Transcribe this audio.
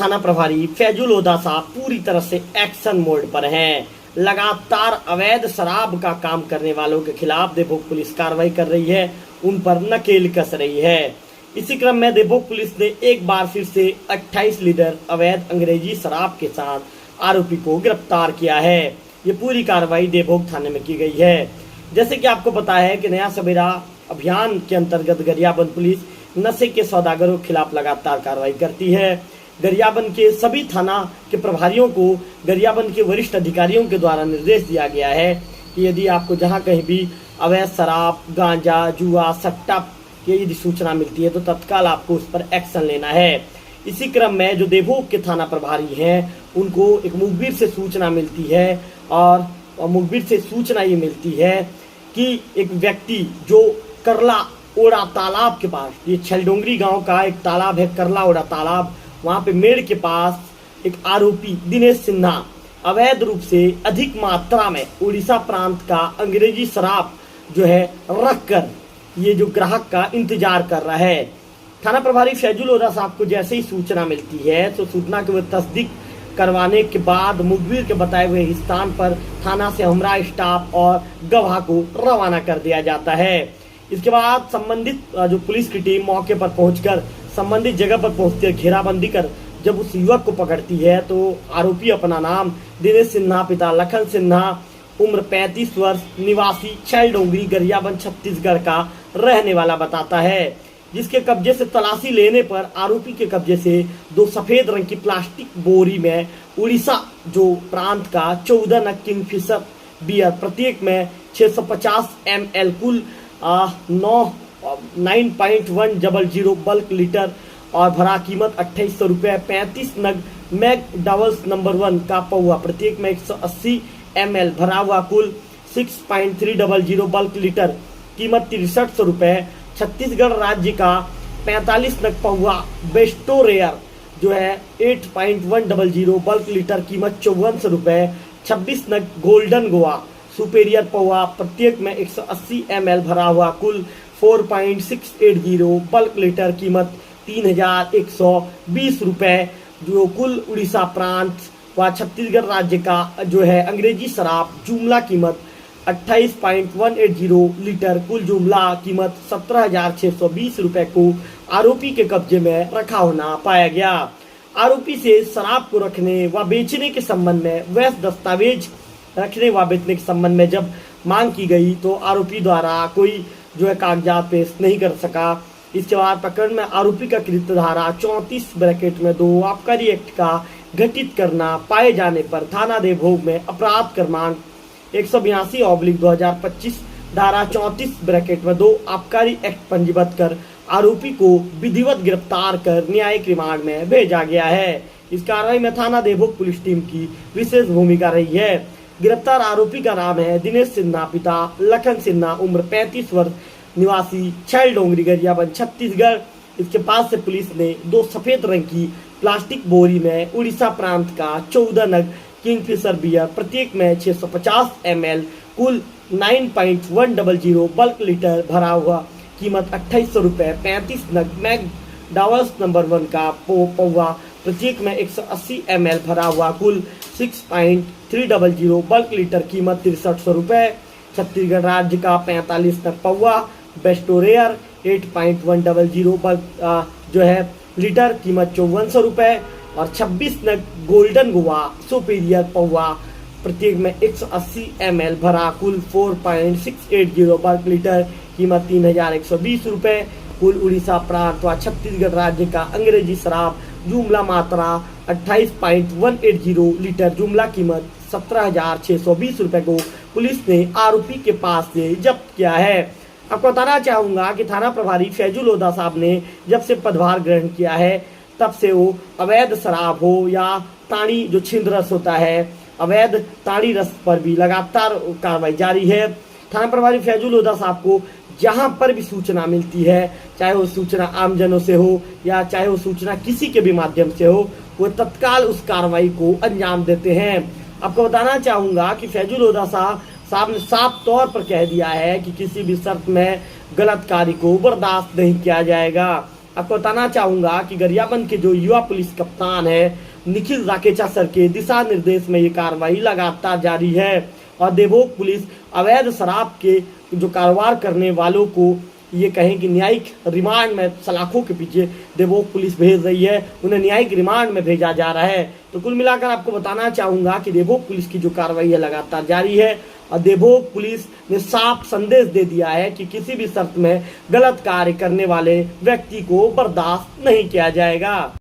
थाना प्रभारी फैजुल लोधा साहब पूरी तरह से एक्शन मोड पर हैं। लगातार अवैध शराब का काम करने वालों के खिलाफ देवभोग पुलिस कार्रवाई कर रही है, उन पर नकेल कस रही है। इसी क्रम में देवभोग पुलिस ने एक बार फिर से 28 लीटर अवैध अंग्रेजी शराब के साथ आरोपी को गिरफ्तार किया है। ये पूरी कार्रवाई देवभोग थाने में की गई है। जैसे कि आपको पता है कि नया सवेरा अभियान के अंतर्गत गरियाबंद पुलिस नशे के सौदागरों के खिलाफ लगातार कार्रवाई करती है। गरियाबंद के सभी थाना के प्रभारियों को गरियाबंद के वरिष्ठ अधिकारियों के द्वारा निर्देश दिया गया है कि यदि आपको जहां कहीं भी अवैध शराब, गांजा, जुआ, सट्टा की यदि सूचना मिलती है तो तत्काल आपको उस पर एक्शन लेना है। इसी क्रम में जो देवभोग के थाना प्रभारी हैं उनको एक मुखबिर से सूचना मिलती है और मुखबिर से सूचना ये मिलती है कि एक व्यक्ति जो करला ओड़ा तालाब के पास, ये छलडोंगरी गांव का एक तालाब है करला ओड़ा तालाब, वहां पे मेड़ के पास एक आरोपी दिनेश सिन्हा अवैध रूप से अधिक मात्रा में उड़ीसा प्रांत का अंग्रेजी शराब जो है रखकर ये जो ग्राहक का इंतजार कर रहा है। थाना प्रभारी फैजुल लोधा साहब को जैसे ही सूचना मिलती है तो सूचना की तस्दीक करवाने के बाद मुखबिर के बताए हुए स्थान पर थाना से हमरा स्टाफ और गवाह को रवाना कर दिया जाता है। इसके बाद संबंधित जो पुलिस की टीम मौके पर पहुंचकर संबंधित जगह पर पहुंचती है, घेराबंदी कर जब उस युवक को पकड़ती है तो आरोपी अपना नाम दिनेश सिन्हा, पिता लखन सिन्हा, उम्र 35 वर्ष, निवासी छलडोंगरी गरियाबंद छत्तीसगढ़ का रहने वाला बताता है। जिसके कब्जे से तलाशी लेने पर आरोपी के कब्जे से 2 सफेद रंग की प्लास्टिक बोरी में उड़ीसा जो प्रांत का 14 नग किंगफिशर बियर, प्रत्येक में 650 ml कुल 9.100 बल्क लीटर और भरा कीमत 2800 रुपये, 35 नग मैग डावल्स नंबर 1 का पौवा, प्रत्येक में 180 ml भरा हुआ कुल 6.300 बल्क लीटर, कीमत 6300 रुपये, छत्तीसगढ़ राज्य का 45 नग पौवा बेस्टो रेयर जो है 8.100 बल्क लीटर, कीमत 5400 रुपये, 26 नग गोल्डन गोवा सुपेरियर पौवा, प्रत्येक में 180 ml भरा हुआ कुल 4.680 बल्क लीटर, कीमत 3120 रुपये, जो कुल उड़ीसा प्रांत व छत्तीसगढ़ राज्य का जो है अंग्रेजी शराब जुमला कीमत 28.180 लीटर, कुल जुमला कीमत 17,620 रुपये को आरोपी के कब्जे में रखा होना पाया गया। आरोपी से शराब को रखने व बेचने के संबंध में वैध दस्तावेज रखने व बेचने के संबंध में जब मांग की गई तो आरोपी द्वारा कोई जो है कागजात पेश नहीं कर सका। इसके बाद प्रकरण में आरोपी का कृत्य धारा 34(2) आबकारी एक्ट का घटित करना पाए जाने पर थाना देवभोग में अपराध क्रमांक 182/2025 धारा 34(2) आबकारी एक्ट पंजीबद्ध कर आरोपी को विधिवत गिरफ्तार कर न्यायिक रिमांड में भेजा गया है। इस कार्रवाई में थाना देवभोग पुलिस टीम की विशेष भूमिका रही है। गिरफ्तार आरोपी का नाम है दिनेश सिन्हा, पिता लखन सिन्हा, उम्र 35 वर्ष, निवासी छलडोंगरी गरियाबंद छत्तीसगढ़। इसके पास से पुलिस ने 2 सफेद रंग की प्लास्टिक बोरी में उड़ीसा प्रांत का 14 नग किंगफिशर बियर, प्रत्येक में 650 ml कुल 9.100 बल्क लीटर भरा हुआ, कीमत 2800 रुपये, 35 नग मैग डावल्स नंबर 1 का पौवा, प्रत्येक में 180 ml भरा हुआ कुल 6.300 बल्क लीटर, कीमत 6300 रुपये, छत्तीसगढ़ राज्य का 45 नग पौवा बेस्टो रेयर 8.100 बल्क जो है लीटर, कीमत 5400 रुपये और 26 नग गोल्डन गोवा सुपीरियर पौवा, प्रत्येक में 180 ml भरा कुल 4.680 बल्क लीटर, कीमत 3120 रुपये, कुल उड़ीसा प्रांत व छत्तीसगढ़ राज्य का अंग्रेजी शराब जुमला मात्रा 28.180 लीटर, जुमला कीमत 17,620 रुपये को पुलिस ने आरोपी के पास से जब्त किया है। आपको बताना चाहूंगा कि थाना प्रभारी फैजुल लोधा साहब ने जब से पदभार ग्रहण किया है तब से वो अवैध शराब हो या ताड़ी जो छिंद रस होता है, अवैध ताड़ी रस पर भी लगातार कार्रवाई जारी है। थाना प्रभारी फैजुल लोधा साहब को जहां पर भी सूचना मिलती है, चाहे वो सूचना आमजनों से हो या चाहे वो सूचना किसी के भी माध्यम से हो, वो तत्काल उस कार्रवाई को अंजाम देते हैं। आपको बताना चाहूंगा कि फैजुल लोधा साहब ने साफ तौर पर कह दिया है कि किसी भी शर्त में गलत कार्य को बर्दाश्त नहीं किया जाएगा। आपको बताना चाहूंगा कि गरियाबंद के जो युवा पुलिस कप्तान है निखिल राकेचा सर के दिशा निर्देश में ये कार्रवाई लगातार जारी है और देवभोग पुलिस अवैध शराब के जो कारोबार करने वालों को ये कहें कि न्यायिक रिमांड में सलाखों के पीछे देवभोग पुलिस भेज रही है, उन्हें न्यायिक रिमांड में भेजा जा रहा है। तो कुल मिलाकर आपको बताना चाहूंगा कि देवभोग पुलिस की जो कार्रवाई है लगातार जारी है और देवभोग पुलिस ने साफ संदेश दे दिया है कि किसी भी शर्त में गलत कार्य करने वाले व्यक्ति को बर्दाश्त नहीं किया जाएगा।